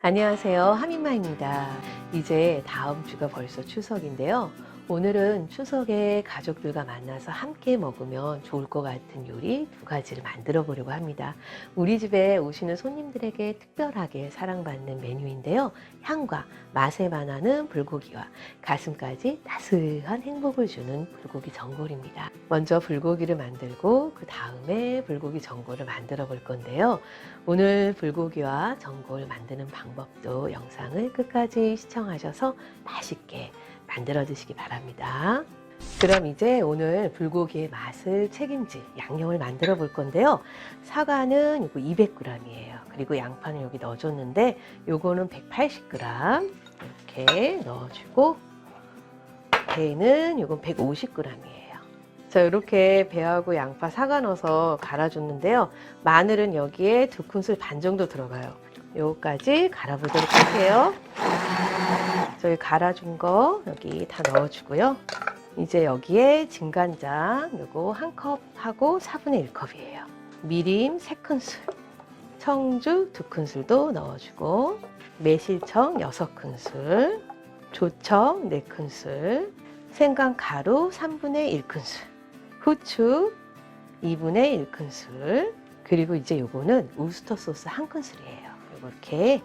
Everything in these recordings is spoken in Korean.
안녕하세요. 하민마입니다. 이제 다음 주가 벌써 추석인데요. 오늘은 추석에 가족들과 만나서 함께 먹으면 좋을 것 같은 요리 두 가지를 만들어 보려고 합니다. 우리 집에 오시는 손님들에게 특별하게 사랑받는 메뉴인데요. 향과 맛에 반하는 불고기와 가슴까지 따스한 행복을 주는 불고기 전골입니다. 먼저 불고기를 만들고 그 다음에 불고기 전골을 만들어 볼 건데요. 오늘 불고기와 전골 만드는 방법도 영상을 끝까지 시청하셔서 맛있게 만들어 드시기 바랍니다. 그럼 이제 오늘 불고기의 맛을 책임질 양념을 만들어 볼 건데요. 사과는 이거 200g이에요. 그리고 양파는 여기 넣어줬는데 요거는 180g 이렇게 넣어주고, 배는 요건 150g이에요. 자, 이렇게 배하고 양파, 사과 넣어서 갈아줬는데요. 마늘은 여기에 2큰술 반 정도 들어가요. 요거까지 갈아보도록 할게요. 저희 갈아준 거 여기 다 넣어주고요. 이제 여기에 진간장 요거 1컵 하고 4분의 1컵이에요. 미림 3큰술, 청주 2큰술도 넣어주고, 매실청 6큰술, 조청 4큰술, 생강가루 3분의 1큰술, 후추 2분의 1큰술, 그리고 이제 요거는 우스터 소스 1큰술이에요. 요거 이렇게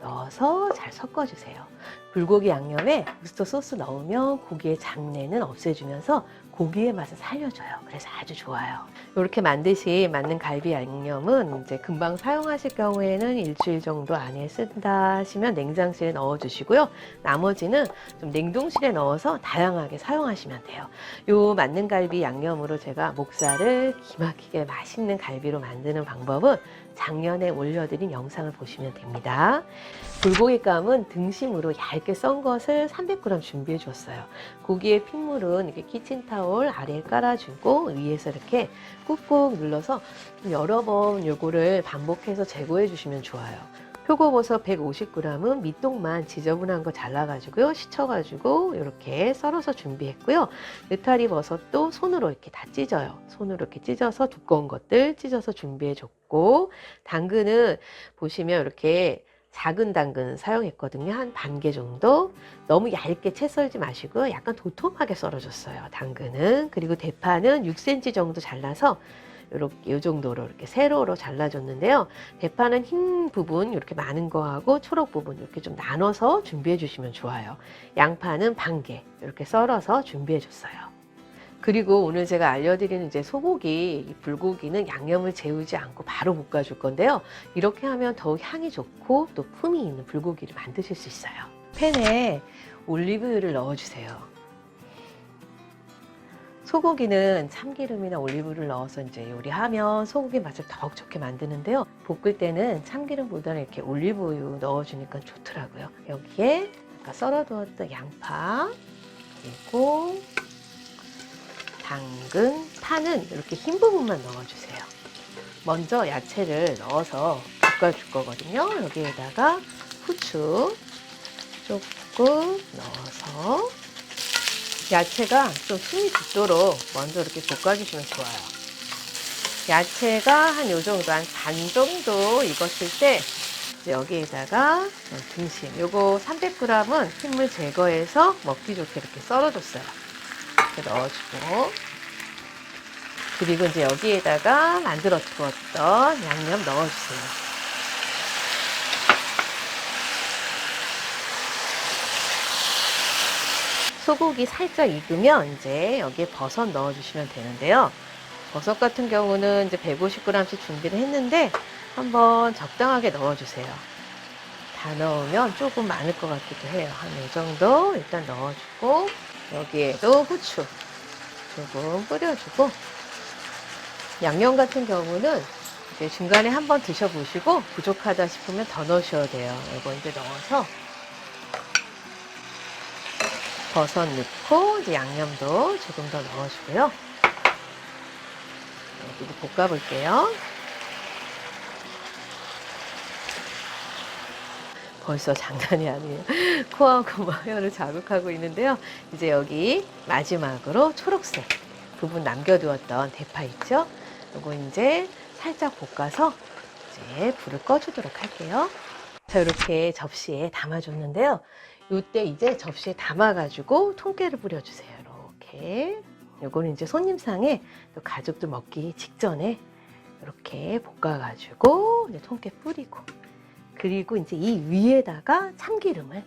넣어서 잘 섞어주세요. 불고기 양념에 우스터 소스 넣으면 고기의 잡내는 없애주면서 고기의 맛을 살려줘요. 그래서 아주 좋아요. 이렇게 만드신 맞는 갈비 양념은 이제 금방 사용하실 경우에는 일주일 정도 안에 쓴다 하시면 냉장실에 넣어주시고요. 나머지는 좀 냉동실에 넣어서 다양하게 사용하시면 돼요. 요 맞는 갈비 양념으로 제가 목살을 기막히게 맛있는 갈비로 만드는 방법은 작년에 올려드린 영상을 보시면 됩니다. 불고기감은 등심으로 얇게 썬 것을 300g 준비해 줬어요. 고기의 핏물은 이렇게 키친타올 아래에 깔아주고 위에서 이렇게 꾹꾹 눌러서 여러 번 요거를 반복해서 제거해 주시면 좋아요. 표고버섯 150g은 밑동만 지저분한 거 잘라가지고요. 씻어가지고 이렇게 썰어서 준비했고요. 느타리 버섯도 손으로 이렇게 다 찢어요. 손으로 이렇게 찢어서 두꺼운 것들 찢어서 준비해줬고, 당근은 보시면 이렇게 작은 당근 사용했거든요. 한 반 개 정도. 너무 얇게 채 썰지 마시고 약간 도톰하게 썰어줬어요, 당근은. 그리고 대파는 6cm 정도 잘라서 이렇게 이 정도로 이렇게 세로로 잘라줬는데요. 대파는 흰 부분 이렇게 많은 거하고 초록 부분 이렇게 좀 나눠서 준비해 주시면 좋아요. 양파는 반 개 이렇게 썰어서 준비해 줬어요. 그리고 오늘 제가 알려드리는 이제 소고기, 불고기는 양념을 재우지 않고 바로 볶아줄 건데요. 이렇게 하면 더욱 향이 좋고 또 품이 있는 불고기를 만드실 수 있어요. 팬에 올리브유를 넣어주세요. 소고기는 참기름이나 올리브를 넣어서 이제 요리하면 소고기 맛을 더욱 좋게 만드는데요. 볶을 때는 참기름보다는 이렇게 올리브유 넣어주니까 좋더라고요. 여기에 아까 썰어두었던 양파, 그리고 당근, 파는 이렇게 흰 부분만 넣어주세요. 먼저 야채를 넣어서 볶아줄 거거든요. 여기에다가 후추 조금 넣어서 야채가 좀 숨이 붙도록 먼저 이렇게 볶아주시면 좋아요. 야채가 한 요 정도, 한 반 정도 익었을 때 이제 여기에다가 등심, 요거 300g은 핏물 제거해서 먹기 좋게 이렇게 썰어줬어요. 이렇게 넣어주고, 그리고 이제 여기에다가 만들어 두었던 양념 넣어주세요. 소고기 살짝 익으면 이제 여기에 버섯 넣어주시면 되는데요. 버섯 같은 경우는 이제 150g씩 준비를 했는데 한번 적당하게 넣어주세요. 다 넣으면 조금 많을 것 같기도 해요. 한 이 정도 일단 넣어주고, 여기에도 후추 조금 뿌려주고, 양념 같은 경우는 이제 중간에 한번 드셔보시고 부족하다 싶으면 더 넣으셔도 돼요. 이거 이제 넣어서 버섯 넣고 이제 양념도 조금 더 넣어주고요. 여기도 볶아볼게요. 벌써 장난이 아니에요. 코하고 혀를 자극하고 있는데요. 이제 여기 마지막으로 초록색 부분 남겨두었던 대파 있죠? 이거 이제 살짝 볶아서 이제 불을 꺼주도록 할게요. 자, 이렇게 접시에 담아줬는데요. 이때 이제 접시에 담아가지고 통깨를 뿌려주세요. 이렇게. 요거는 이제 손님상에 또 가족들 먹기 직전에 이렇게 볶아가지고 이제 통깨 뿌리고, 그리고 이제 이 위에다가 참기름을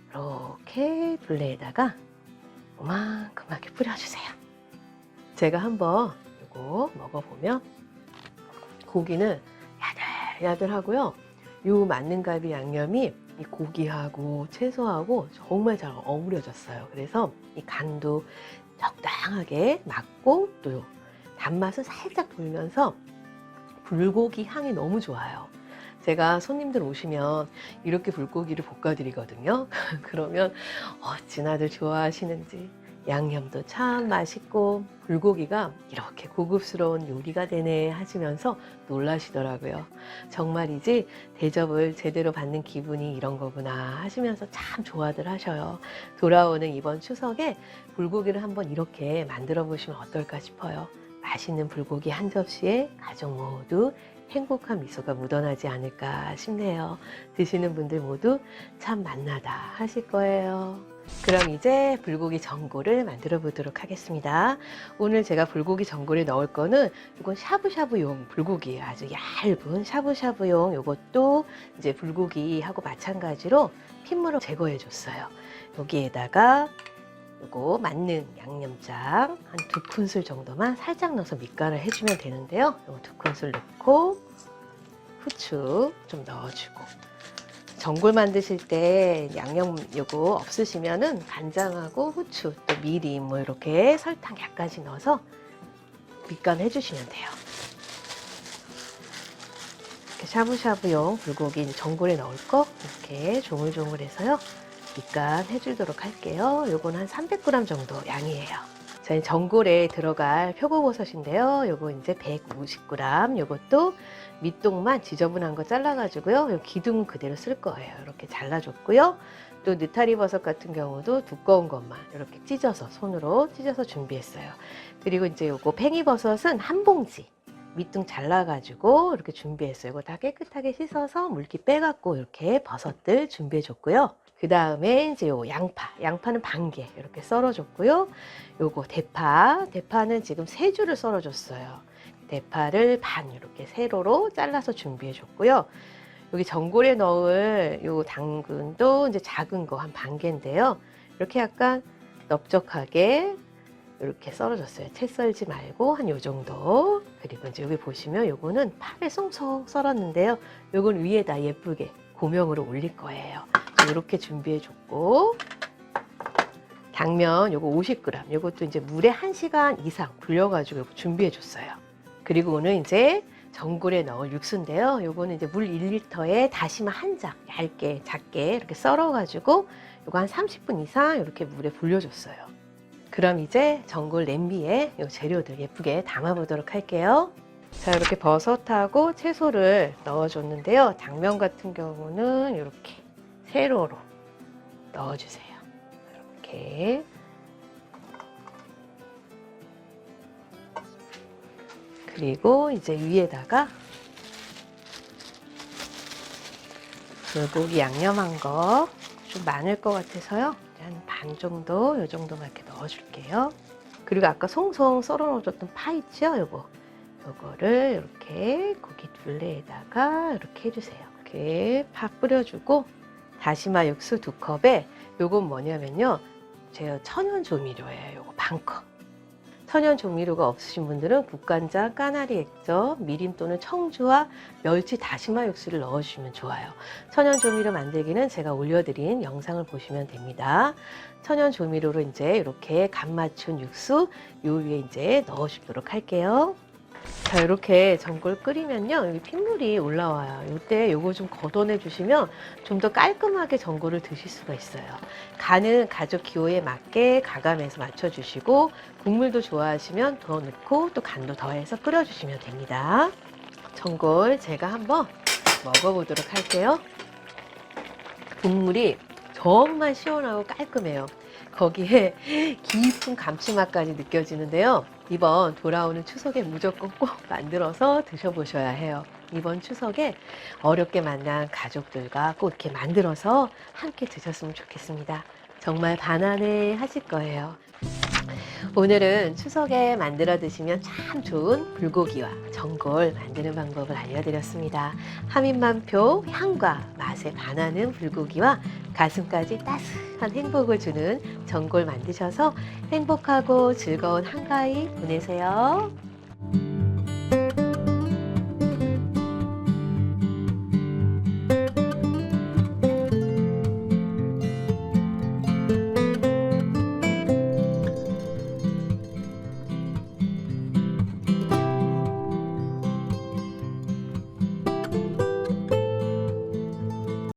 이렇게 불레에다가 요만큼하게 뿌려주세요. 제가 한번 이거 먹어보면 고기는 야들야들하고요. 요 만능갈비 양념이 이 고기하고 채소하고 정말 잘 어우러졌어요. 그래서 이 간도 적당하게 맞고 또 단맛은 살짝 돌면서 불고기 향이 너무 좋아요. 제가 손님들 오시면 이렇게 불고기를 볶아드리거든요. 그러면 어찌나들 좋아하시는지, 양념도 참 맛있고 불고기가 이렇게 고급스러운 요리가 되네 하시면서 놀라시더라고요. 정말이지 대접을 제대로 받는 기분이 이런 거구나 하시면서 참 좋아들 하셔요. 돌아오는 이번 추석에 불고기를 한번 이렇게 만들어 보시면 어떨까 싶어요. 맛있는 불고기 한 접시에 가족 모두 행복한 미소가 묻어나지 않을까 싶네요. 드시는 분들 모두 참 맛나다 하실 거예요. 그럼 이제 불고기 전골을 만들어 보도록 하겠습니다. 오늘 제가 불고기 전골에 넣을 거는 이건 샤브샤브용 불고기예요. 아주 얇은 샤브샤브용, 이것도 이제 불고기하고 마찬가지로 핏물을 제거해 줬어요. 여기에다가 요거 만능 양념장 한 2큰술 정도만 살짝 넣어서 밑간을 해주면 되는데요. 요거 2큰술 넣고 후추 좀 넣어주고, 전골 만드실 때 양념 요거 없으시면은 간장하고 후추 또 미리 뭐 이렇게 설탕 약간씩 넣어서 밑간 해주시면 돼요. 이렇게 샤브샤브용 불고기 전골에 넣을 거 이렇게 조물조물해서요. 밑간 해주도록 할게요. 요건 한 300g 정도 양이에요. 저희 전골에 들어갈 표고버섯인데요. 요거 이제 150g. 요것도 밑동만 지저분한 거 잘라가지고요. 요 기둥 그대로 쓸 거예요. 이렇게 잘라줬고요. 또 느타리 버섯 같은 경우도 두꺼운 것만 이렇게 찢어서 손으로 찢어서 준비했어요. 그리고 이제 요거 팽이버섯은 한 봉지 밑둥 잘라가지고 이렇게 준비했어요. 이거 다 깨끗하게 씻어서 물기 빼갖고 이렇게 버섯들 준비해줬고요. 그 다음에 이제 요 양파는 반개 이렇게 썰어줬고요. 요거 대파는 지금 3줄을 썰어줬어요. 대파를 반 이렇게 세로로 잘라서 준비해줬고요. 여기 전골에 넣을 요 당근도 이제 작은 거 한 반개인데요. 이렇게 약간 넓적하게 이렇게 썰어줬어요. 채 썰지 말고 한 요 정도. 그리고 이제 여기 보시면 요거는 파를 송송 썰었는데요. 요건 위에다 예쁘게 고명으로 올릴 거예요. 이렇게 준비해줬고, 당면 요거 50g, 요것도 이제 물에 1시간 이상 불려가지고 준비해줬어요. 그리고 오늘 이제 전골에 넣을 육수인데요. 요거는 이제 물 1리터에 다시마 한 장 얇게 작게 이렇게 썰어가지고 요거 한 30분 이상 이렇게 물에 불려줬어요. 그럼 이제 전골 냄비에 요 재료들 예쁘게 담아보도록 할게요. 자, 이렇게 버섯하고 채소를 넣어줬는데요. 당면 같은 경우는 이렇게 세로로 넣어주세요. 이렇게. 그리고 이제 위에다가 불고기 양념한 거 좀 많을 것 같아서요. 한 반 정도, 요 정도만 이렇게 넣어줄게요. 그리고 아까 송송 썰어 놓으셨던 파 있죠? 요거를 이렇게 고기 둘레에다가 이렇게 해주세요. 이렇게 파 뿌려주고, 다시마 육수 2컵에 요건 뭐냐면요. 제가 천연 조미료예요. 요거 반컵. 천연 조미료가 없으신 분들은 국간장, 까나리 액젓, 미림 또는 청주와 멸치 다시마 육수를 넣어주시면 좋아요. 천연 조미료 만들기는 제가 올려드린 영상을 보시면 됩니다. 천연 조미료로 이제 이렇게 간 맞춘 육수 요 위에 이제 넣어주도록 할게요. 자, 이렇게 전골 끓이면요, 여기 핏물이 올라와요. 이때 요거 좀 걷어내 주시면 좀 더 깔끔하게 전골을 드실 수가 있어요. 간은 가족 기호에 맞게 가감해서 맞춰주시고, 국물도 좋아하시면 더 넣고 또 간도 더해서 끓여주시면 됩니다. 전골 제가 한번 먹어보도록 할게요. 국물이 정말 시원하고 깔끔해요. 거기에 깊은 감칠맛까지 느껴지는데요. 이번 돌아오는 추석에 무조건 꼭 만들어서 드셔보셔야 해요. 이번 추석에 어렵게 만난 가족들과 꼭 이렇게 만들어서 함께 드셨으면 좋겠습니다. 정말 반안에 하실 거예요. 오늘은 추석에 만들어 드시면 참 좋은 불고기와 전골 만드는 방법을 알려드렸습니다. 하민만표 향과 맛에 반하는 불고기와 가슴까지 따스한 행복을 주는 전골 만드셔서 행복하고 즐거운 한가위 보내세요.